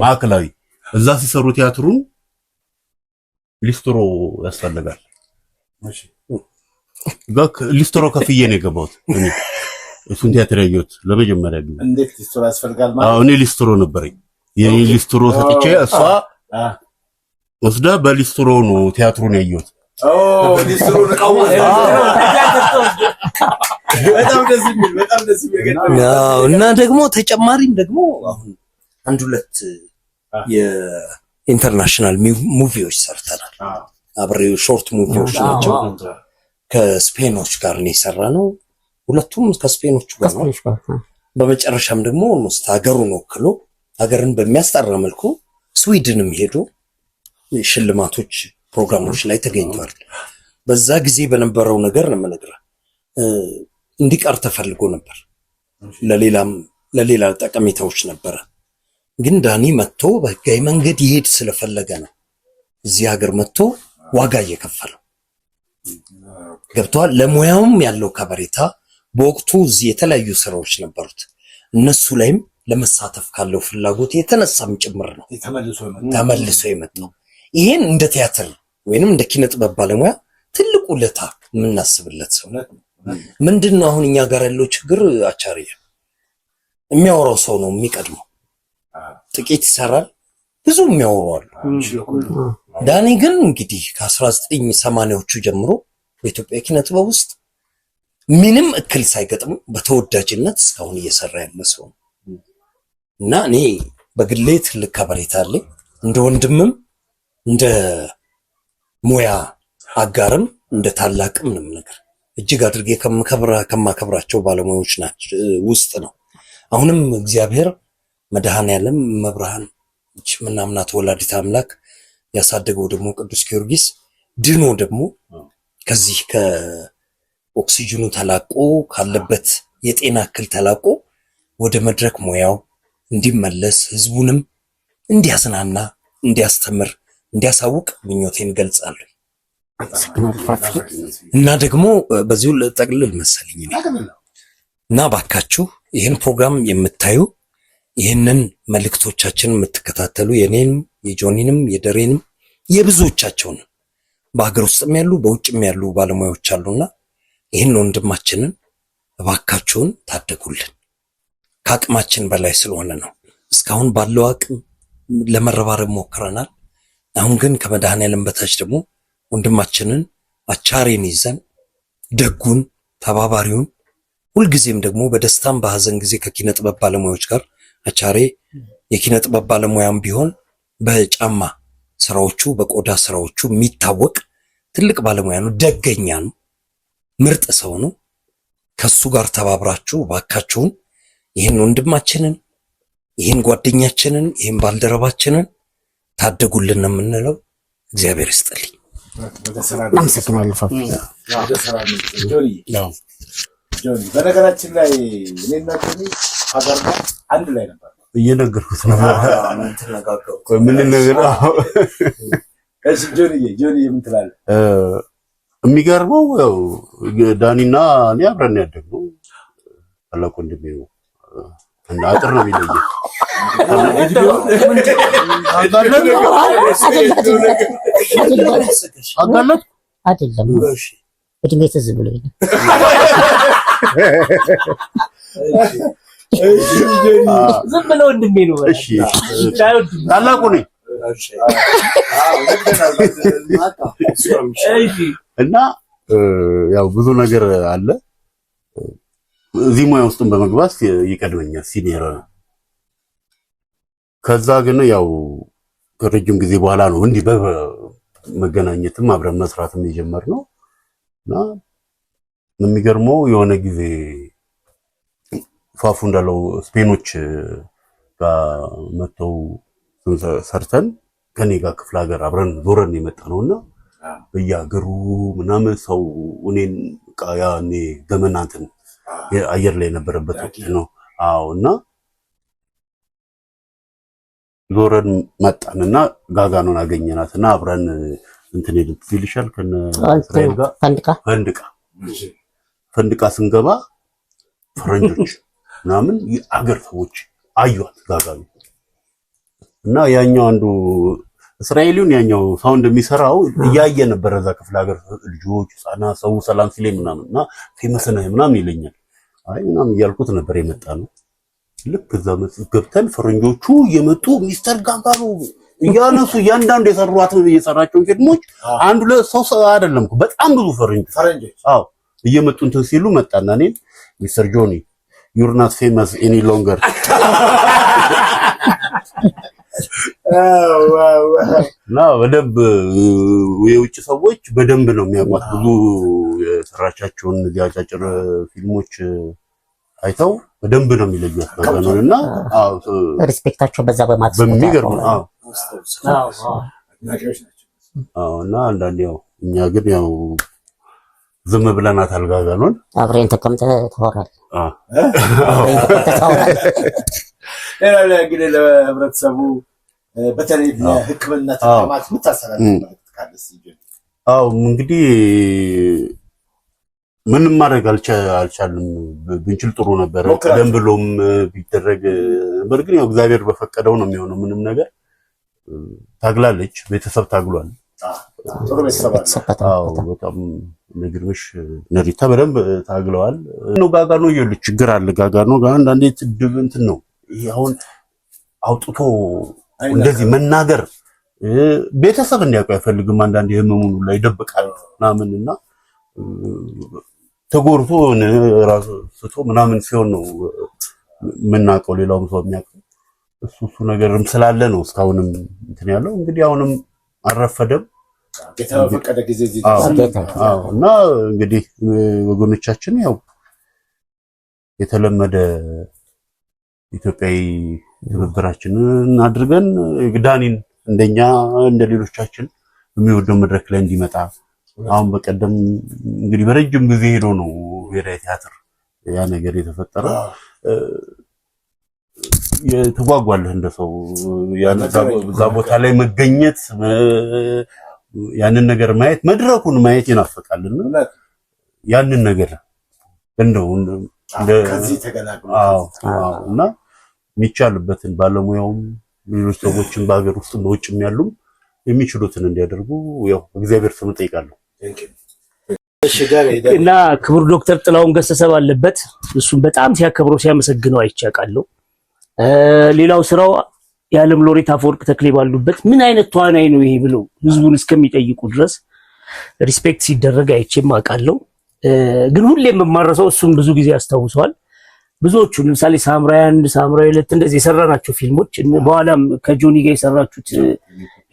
Speaker 6: ማዕከላዊ እዛ ሲሰሩ ቲያትሩን ሊስትሮ ያስፈልጋል። እሺ ሊስትሮ ከፍዬ ነው የገባሁት እኔ እሱን ቲያትር ያየሁት ለመጀመሪያ ጊዜ።
Speaker 4: እንዴት ሊስትሮ ያስፈልጋል ማለት?
Speaker 6: አዎ እኔ ሊስትሮ ነበረኝ። የኔ ሊስትሮ ሰጥቼ እሷ ወስዳ በሊስትሮ ነው ቲያትሩን ያየሁት።
Speaker 4: ሊስትሮ ነው በጣም ደስ የሚል
Speaker 2: እና ደግሞ ተጨማሪም ደግሞ አሁን 1-2 የኢንተርናሽናል ሙቪዎች ሰርተናል። አብሬው ሾርት ሙቪዎች ናቸው። ከስፔኖች ጋር ነው የሰራነው። ሁለቱም ከስፔኖቹ ጋር ነው። በመጨረሻም ደግሞ ኦልሞስት ሀገሩን ወክሎ ሀገርን በሚያስጠራ መልኩ ስዊድንም ሄዶ ሽልማቶች ፕሮግራሞች ላይ ተገኝቷል። በዛ ጊዜ በነበረው ነገር ነው የምነግርህ። እንዲቀር ተፈልጎ ነበር። ለሌላ ጠቀሜታዎች ነበረ። ግን ዳኒ መጥቶ በህጋዊ መንገድ ይሄድ ስለፈለገ ነው እዚህ ሀገር መጥቶ ዋጋ እየከፈለው ገብቷል። ለሙያውም ያለው ከበሬታ በወቅቱ እዚህ የተለያዩ ስራዎች ነበሩት። እነሱ ላይም ለመሳተፍ ካለው ፍላጎት የተነሳም ጭምር ነው ተመልሶ የመጣው። ይሄን እንደ ቲያትር ወይንም እንደ ኪነ ጥበብ ባለሙያ ትልቁ ውለታ የምናስብለት ሰው ምንድነው? አሁን እኛ ጋር ያለው ችግር አቻሪያ የሚያወራው ሰው ነው የሚቀድመው። ጥቂት ይሰራል፣ ብዙ የሚያወራው። ዳኒ ግን እንግዲህ ከ1980ዎቹ ጀምሮ በኢትዮጵያ ኪነ ጥበብ ውስጥ ምንም እክል ሳይገጥም በተወዳጅነት እስካሁን እየሰራ ያለ ሰው ነው እና እኔ በግሌ ትልቅ ከበሬታ አለኝ። እንደ ወንድምም እንደ ሙያ አጋርም እንደ ታላቅም ምንም ነገር እጅግ አድርጌ ከማከብራቸው ባለሙያዎች ናቸው ውስጥ ነው። አሁንም እግዚአብሔር መድኃኔዓለም መብርሃን ምናምናት ወላዲተ አምላክ ያሳደገው ደግሞ ቅዱስ ጊዮርጊስ ድኖ ደግሞ ከዚህ ከኦክሲጅኑ ተላቆ ካለበት የጤና እክል ተላቆ ወደ መድረክ ሙያው እንዲመለስ ህዝቡንም እንዲያዝናና፣ እንዲያስተምር፣ እንዲያሳውቅ ምኞቴን ገልጻለሁ። እና ደግሞ በዚሁ ልጠቅልል መሰለኝ እና ባካችሁ ይህን ፕሮግራም የምታዩ ይህንን መልእክቶቻችንን የምትከታተሉ የኔንም የጆኒንም የደሬንም የብዙዎቻቸውን በሀገር ውስጥም ያሉ በውጭም ያሉ ባለሙያዎች አሉና ይህን ወንድማችንን እባካችሁን ታደጉልን። ከአቅማችን በላይ ስለሆነ ነው። እስካሁን ባለው አቅም ለመረባረብ ሞክረናል። አሁን ግን ከመድኃኔዓለም በታች ደግሞ ወንድማችንን አቻሬን ይዘን ደጉን ተባባሪውን ሁልጊዜም ደግሞ በደስታም በሐዘን ጊዜ ከኪነ ጥበብ ባለሙያዎች ጋር አቻሬ የኪነ ጥበብ ባለሙያም ቢሆን በጫማ ስራዎቹ በቆዳ ስራዎቹ የሚታወቅ ትልቅ ባለሙያ ነው። ደገኛ ነው። ምርጥ ሰው ነው። ከሱ ጋር ተባብራችሁ ባካችሁን ይህን ወንድማችንን ይህን ጓደኛችንን ይህን ባልደረባችንን ታደጉልን ነው የምንለው። እግዚአብሔር ይስጥልኝ።
Speaker 4: በነገራችን ላይ እኔና ጆኒ ሀገር አንድ ላይ ነበር
Speaker 6: እየነገርኩት ነበር። ምን ነገር
Speaker 4: እሺ ጆኒ ምን ትላለህ?
Speaker 6: የሚገርመው ያው ዳኒና እኔ አብረን ያደግነው ታላቅ ወንድሜ ነው እና አጥር ነው የሚለየው። አጋለት
Speaker 3: አይደለም እድሜ ትዝ ብሎኝ ነው።
Speaker 1: ዝም ብለው ወንድሜ ነው።
Speaker 6: እሺ ታላቁ ነኝ እና ያው ብዙ ነገር አለ። እዚህ ሙያ ውስጥም በመግባት ይቀድመኛል፣ ሲኒየር ነው። ከዛ ግን ያው ከረጅም ጊዜ በኋላ ነው እንዲህ በመገናኘትም አብረን መስራትም የጀመርነው እና የሚገርመው የሆነ ጊዜ ፋፉ እንዳለው ስፔኖች ጋር መተው ሰርተን ከኔ ጋር ክፍለ ሀገር አብረን ዞረን የመጣነውና በየሀገሩ ምናምን ሰው እኔን ያኔ ገመናንትን አየር ላይ የነበረበት ወቅት ነው። አዎ እና ዞረን መጣንና ጋጋኖን አገኘናትና አብረን እንትን ይልሻል ከነ እስራኤል ጋር ፈንድቃ ስንገባ ፈረንጆች ምናምን የአገር ሰዎች አዩት ጋጋኖ እና ያኛው አንዱ እስራኤሉን ያኛው ሳውንድ የሚሰራው እያየ ነበር። እዛ ክፍለ ሀገር ልጆች ህፃናት ሰው ሰላም ሲለኝ ምናምንና ፌመስ ነህ ምናምን ይለኛል። አይ ምናምን እያልኩት ነበር የመጣ ነው። ልክ እዛ ገብተን ፈረንጆቹ የመጡ ሚስተር ጋጋኖ እያነሱ እያንዳንዱ የሰራቸውን ፊልሞች አንዱ ለሶስት አይደለም በጣም ብዙ ፈረንጆች አዎ እየመጡ እንትን ሲሉ መጣና እኔ ሚስተር ጆኒ you're not famous any longer እና በደንብ የውጭ ሰዎች በደንብ ነው የሚያውቁት። ብዙ የሰራቻቸውን አጫጭር ፊልሞች አይተው በደንብ ነው የሚለዩት ጋጋኖንና አዎ
Speaker 3: ሪስፔክታቸው በዛ በማጥፋት
Speaker 2: በሚገርም አዎ
Speaker 6: አዎ እና አንዳንዴ ያው እኛ ግን ያው ዝም ብለናታል ጋጋኖን
Speaker 3: አብረን ተቀምጠን ተወራል።
Speaker 4: እንግዲህ ለህብረተሰቡ በተለይ ለሕክምና ተቋማት የምታስተላልፈው ካለስ ይጀምር።
Speaker 6: አዎ እንግዲህ ምንም ማድረግ አልቻልንም። ብንችል ጥሩ ነበር። ቀደም ብሎም ቢደረግ በርግጥ ያው እግዚአብሔር በፈቀደው ነው የሚሆነው። ምንም ነገር ታግላለች፣ ቤተሰብ ታግሏል።
Speaker 4: ጥሩ ቤተሰብ
Speaker 6: አዎ በጣም ነግርሽ ነሪታ በደንብ ታግለዋል። ነው ጋጋኖ ይኸውልህ ችግር አለ። ጋጋኖ ጋር አንዳንዴ ትድብ እንትን ነው ይሄ አሁን አውጥቶ እንደዚህ መናገር ቤተሰብ እንዲያውቁ አይፈልግም። አንዳንዴ ህመሙን ላይ ይደብቃል ምናምንና ተጎርቶ ራሱ ስቶ ምናምን ሲሆን ነው የምናውቀው። ሌላውም ሰው የሚያውቀው እሱ ነገርም ስላለ ነው እስካሁንም እንትን ያለው። እንግዲህ አሁንም አልረፈደም።
Speaker 4: የተፈቀደ ጊዜ እዚህ
Speaker 6: እና እንግዲህ ወገኖቻችን ያው የተለመደ ኢትዮጵያዊ ትብብራችንን አድርገን ዳኒን እንደኛ እንደ ሌሎቻችን የሚወደው መድረክ ላይ እንዲመጣ አሁን በቀደም እንግዲህ በረጅም ጊዜ ሄዶ ነው ብሔራዊ ቲያትር ያ ነገር የተፈጠረው። የተጓጓለህ እንደ ሰው ያ ቦታ ላይ መገኘት ያንን ነገር ማየት መድረኩን ማየት ይናፈቃልና ያንን ነገር እንደው
Speaker 4: ከዚህ ተገላግሎ
Speaker 6: እና የሚቻልበትን ባለሙያውም ሌሎች ሰዎችን በሀገር ውስጥ በውጭም ያሉ የሚችሉትን እንዲያደርጉ ያው እግዚአብሔር ስም ጠይቃለሁ።
Speaker 1: እና ክቡር ዶክተር ጥላሁን ገሰሰ ባለበት እሱን በጣም ሲያከብረው ሲያመሰግነው አይቻቃለሁ። ሌላው ስራው የዓለም ሎሬት አፈወርቅ ተክሌ ባሉበት ምን አይነት ተዋናይ ነው ይሄ ብለው ህዝቡን እስከሚጠይቁ ድረስ ሪስፔክት ሲደረግ አይቼም አውቃለሁ። ግን ሁሌም የማረሰው እሱም ብዙ ጊዜ ያስታውሰዋል። ብዙዎቹ ለምሳሌ ሳምራይ 1 ሳምራይ 2 እንደዚህ የሰራናቸው ፊልሞች በኋላም ከጆኒ ጋር የሰራችሁት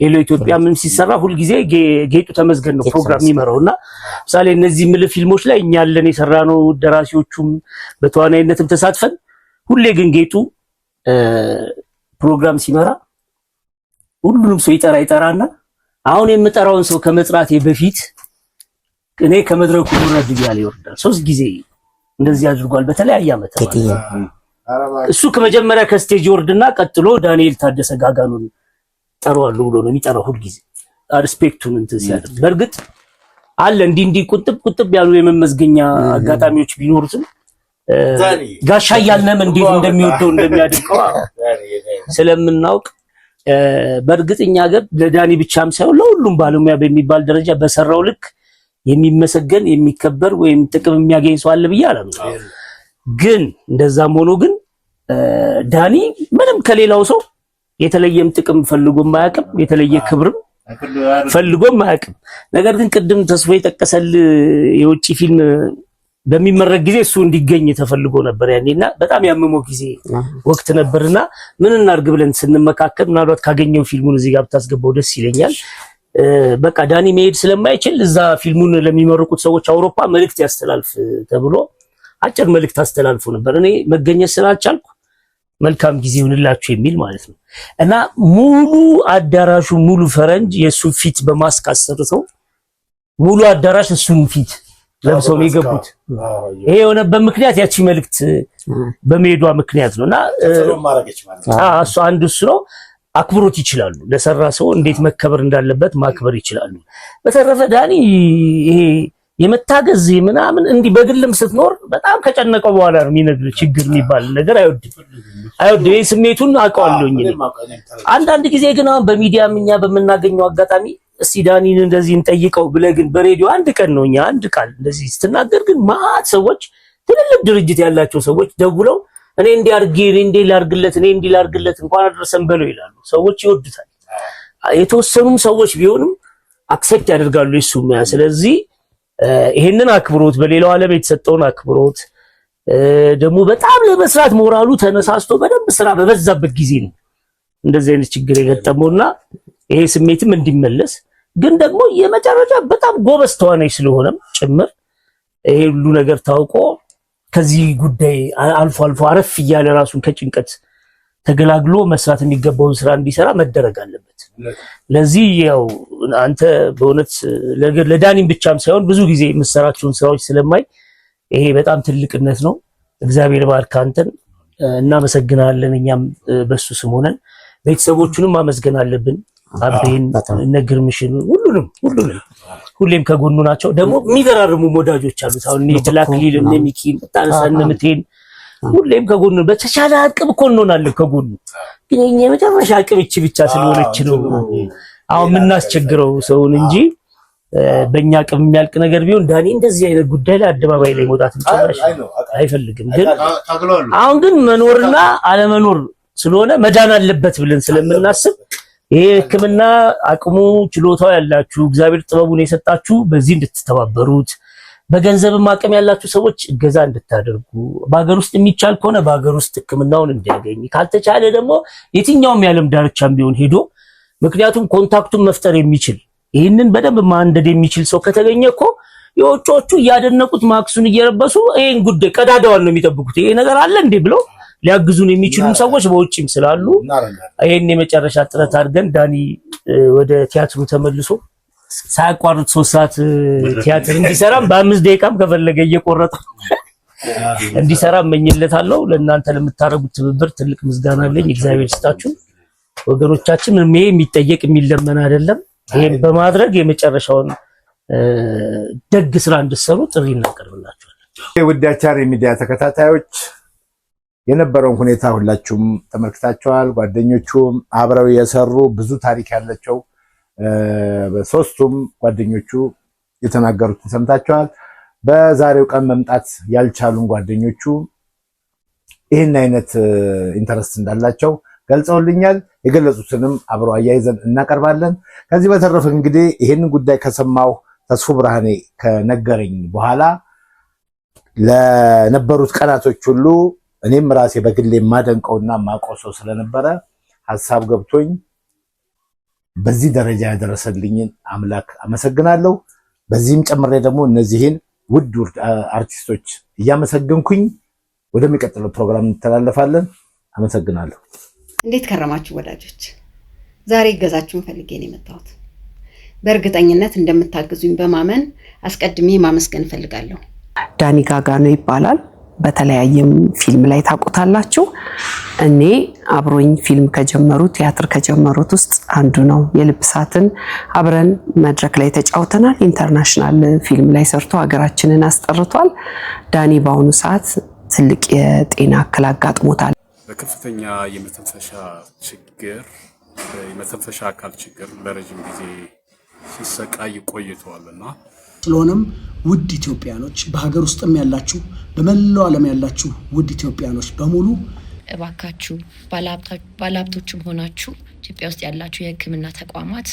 Speaker 1: ሄሎ ኢትዮጵያ ምን ሲሰራ ሁሉ ጊዜ ጌጡ ተመዝገን ነው ፕሮግራም የሚመራውና ለምሳሌ እነዚህ ምል ፊልሞች ላይ እኛ ያለን የሰራነው ደራሲዎቹም በተዋናይነትም ተሳትፈን ሁሌ ግን ጌጡ ፕሮግራም ሲመራ ሁሉንም ሰው ይጠራና አሁን የምጠራውን ሰው ከመጥራቴ በፊት እኔ ከመድረኩ ወረድ ይያል ይወርዳል። 3 ጊዜ እንደዚህ አድርጓል በተለያየ ዓመት። እሱ ከመጀመሪያ ከስቴጅ ወርድና ቀጥሎ ዳንኤል ታደሰ ጋጋኑን ጠራዋለሁ ብሎ ነው የሚጠራው ሁሉ ጊዜ ሪስፔክቱን እንትን ሲያደርግ። በርግጥ አለ እንዲህ ቁጥብ ያሉ የመመዝገኛ አጋጣሚዎች ቢኖሩትም ጋሻ ያልነም እንዴት እንደሚወደው እንደሚያድቀው ስለምናውቅ በርግጥኛ ሀገር ለዳኒ ብቻም ሳይሆን ለሁሉም ባለሙያ በሚባል ደረጃ በሰራው ልክ የሚመሰገን የሚከበር ወይም ጥቅም የሚያገኝ ሰው አለ ብዬ አላምንም። ግን እንደዛም ሆኖ ግን ዳኒ ምንም ከሌላው ሰው የተለየም ጥቅም ፈልጎ ማያውቅም፣ የተለየ ክብርም ፈልጎ ማያውቅም። ነገር ግን ቅድም ተስፎ የጠቀሰል የውጪ ፊልም በሚመረቅ ጊዜ እሱ እንዲገኝ ተፈልጎ ነበር ያኔና በጣም ያመመው ጊዜ ወቅት ነበርና ምን እናርግ ብለን ስንመካከል ምናልባት ካገኘው ፊልሙን እዚህ ጋር ብታስገባው ደስ ይለኛል። በቃ ዳኒ መሄድ ስለማይችል እዛ ፊልሙን ለሚመረቁት ሰዎች አውሮፓ መልእክት ያስተላልፍ ተብሎ አጭር መልእክት አስተላልፎ ነበር። እኔ መገኘት ስላልቻልኩ መልካም ጊዜ ይሁንላችሁ የሚል ማለት ነው። እና ሙሉ አዳራሹ ሙሉ ፈረንጅ የሱ ፊት በማስክ አሰርተው ሙሉ አዳራሽ እሱን ፊት ለብሰው ነው የገቡት። ይሄ የሆነበት ምክንያት ያቺ መልእክት በመሄዷ ምክንያት ነውና እሱ አንዱ እሱ ነው። አክብሮት ይችላሉ። ለሰራ ሰው እንዴት መከበር እንዳለበት ማክበር ይችላሉ። በተረፈ ዳኒ ይሄ የመታገዝ ምናምን እንዲህ በግልም ስትኖር በጣም ከጨነቀው በኋላ ነው የሚነግር ችግር የሚባል ነገር አይወድም። ይሄ ስሜቱን አውቀዋለሁኝ። አንዳንድ ጊዜ ግን አሁን በሚዲያም እኛ በምናገኘው አጋጣሚ እስቲ ዳኒን እንደዚህ እንጠይቀው ብለህ ግን በሬዲዮ አንድ ቀን ነው እኛ አንድ ቃል እንደዚህ ስትናገር ግን ማአት ሰዎች ትልልቅ ድርጅት ያላቸው ሰዎች ደውለው እኔ እንዲያርግ እኔ እንዲላርግለት እንኳን አደረሰን በለው ይላሉ። ሰዎች ይወዱታል። የተወሰኑም ሰዎች ቢሆንም አክሰፕት ያደርጋሉ እሱ ሙያ። ስለዚህ ይሄንን አክብሮት በሌላው ዓለም የተሰጠውን አክብሮት ደግሞ በጣም ለመስራት ሞራሉ ተነሳስቶ በደንብ ስራ በበዛበት ጊዜ ነው እንደዚህ አይነት ችግር የገጠመውና ይሄ ስሜትም እንዲመለስ ግን ደግሞ የመጨረሻ በጣም ጎበዝ ተዋናይ ስለሆነም ጭምር ይሄ ሁሉ ነገር ታውቆ ከዚህ ጉዳይ አልፎ አረፍ እያለ ራሱን ከጭንቀት ተገላግሎ መስራት የሚገባውን ስራ እንዲሰራ መደረግ አለበት። ለዚህ ያው አንተ በእውነት ለዳኒም ብቻም ሳይሆን ብዙ ጊዜ የምትሰራቸውን ስራዎች ስለማይ ይሄ በጣም ትልቅነት ነው። እግዚአብሔር ባርክ አንተን። እናመሰግናለን። እኛም በሱ ስም ሆነን ቤተሰቦቹንም ማመስገን አለብን። አብሬን ነግርምሽን ሁሉንም ሁሌም ከጎኑ ናቸው። ደግሞ የሚገራርሙ ወዳጆች አሉት። አሁን የተላክሊል እነ ሚኪን ታነሳን ምትሄን ሁሌም ከጎኑ በተቻለ አቅም እኮ እንሆናለን ከጎኑ። ግን የኛ የመጨረሻ አቅም እቺ ብቻ ስለሆነች ነው አሁን የምናስቸግረው ሰውን እንጂ በእኛ አቅም የሚያልቅ ነገር ቢሆን ዳኒ እንደዚህ አይነት ጉዳይ ላይ አደባባይ ላይ መውጣት እንችላለን አይፈልግም። ግን አሁን ግን መኖርና አለመኖር ስለሆነ መዳን አለበት ብለን ስለምናስብ ይሄ ሕክምና አቅሙ ችሎታው ያላችሁ እግዚአብሔር ጥበቡን የሰጣችሁ በዚህ እንድትተባበሩት በገንዘብም አቅም ያላችሁ ሰዎች እገዛ እንድታደርጉ በአገር ውስጥ የሚቻል ከሆነ በአገር ውስጥ ሕክምናውን እንዲያገኝ ካልተቻለ ደግሞ የትኛውም የዓለም ዳርቻም ቢሆን ሄዶ ምክንያቱም ኮንታክቱን መፍጠር የሚችል ይህንን በደንብ ማንደድ የሚችል ሰው ከተገኘ እኮ የውጮቹ እያደነቁት ማክሱን እየረበሱ ይሄን ጉዳይ ቀዳዳዋን ነው የሚጠብቁት። ይሄ ነገር አለ እንዴ ብለው ሊያግዙን የሚችሉ ሰዎች በውጭም ስላሉ ይሄን የመጨረሻ ጥረት አድርገን ዳኒ ወደ ቲያትሩ ተመልሶ ሳያቋርጥ 3 ሰዓት ቲያትር እንዲሰራም በ5 ደቂቃም ከፈለገ እየቆረጠ እንዲሰራ እመኝለታለሁ። ለእናንተ ለምታረጉት ትብብር ትልቅ ምስጋና አለኝ። እግዚአብሔር ይስጣችሁ ወገኖቻችን። ምንም ይሄ የሚጠየቅ የሚለመን አይደለም። ይሄን በማድረግ የመጨረሻውን ደግ ስራ እንድትሰሩ ጥሪ እናቀርብላችኋለን።
Speaker 4: ውድ አቻሬ ሚዲያ ተከታታዮች የነበረውን ሁኔታ ሁላችሁም ተመልክታችኋል። ጓደኞቹም አብረው የሰሩ ብዙ ታሪክ ያላቸው በሶስቱም ጓደኞቹ የተናገሩትን ሰምታችኋል። በዛሬው ቀን መምጣት ያልቻሉን ጓደኞቹ ይህን አይነት ኢንተረስት እንዳላቸው ገልጸውልኛል። የገለጹትንም አብሮ አያይዘን እናቀርባለን። ከዚህ በተረፈ እንግዲህ ይህንን ጉዳይ ከሰማሁ ተስፉ ብርሃኔ ከነገረኝ በኋላ ለነበሩት ቀናቶች ሁሉ እኔም ራሴ በግሌ ማደንቀውና ማቆሰው ስለነበረ ሐሳብ ገብቶኝ በዚህ ደረጃ ያደረሰልኝን አምላክ አመሰግናለሁ። በዚህም ጨምሬ ደግሞ እነዚህን ውድ አርቲስቶች እያመሰገንኩኝ ወደሚቀጥለው ፕሮግራም እንተላለፋለን። አመሰግናለሁ።
Speaker 7: እንዴት ከረማችሁ ወዳጆች? ዛሬ እገዛችሁን ፈልጌ ነው የመጣሁት። በእርግጠኝነት እንደምታግዙኝ በማመን አስቀድሜ ማመስገን ፈልጋለሁ።
Speaker 8: ዳኒ ጋጋኖ ይባላል። በተለያየም ፊልም ላይ ታውቁታላችሁ። እኔ አብሮኝ ፊልም ከጀመሩት ቲያትር ከጀመሩት ውስጥ አንዱ ነው። የልብ እሳትን አብረን መድረክ ላይ ተጫውተናል። ኢንተርናሽናል ፊልም ላይ ሰርቶ ሀገራችንን አስጠርቷል። ዳኒ በአሁኑ ሰዓት ትልቅ የጤና እክል አጋጥሞታል።
Speaker 9: በከፍተኛ የመተንፈሻ ችግር የመተንፈሻ አካል ችግር ለረጅም ጊዜ ሲሰቃይ ቆይቷልና
Speaker 10: ስለሆነም ውድ ኢትዮጵያኖች በሀገር ውስጥም ያላችሁ በመላው ዓለም ያላችሁ ውድ ኢትዮጵያኖች በሙሉ
Speaker 11: እባካችሁ ባለሀብቶችም ሆናችሁ ኢትዮጵያ ውስጥ ያላችሁ የሕክምና ተቋማት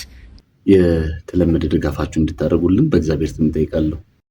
Speaker 6: የተለመደ ድጋፋችሁ እንድታደርጉልን በእግዚአብሔር ስም እንጠይቃለሁ።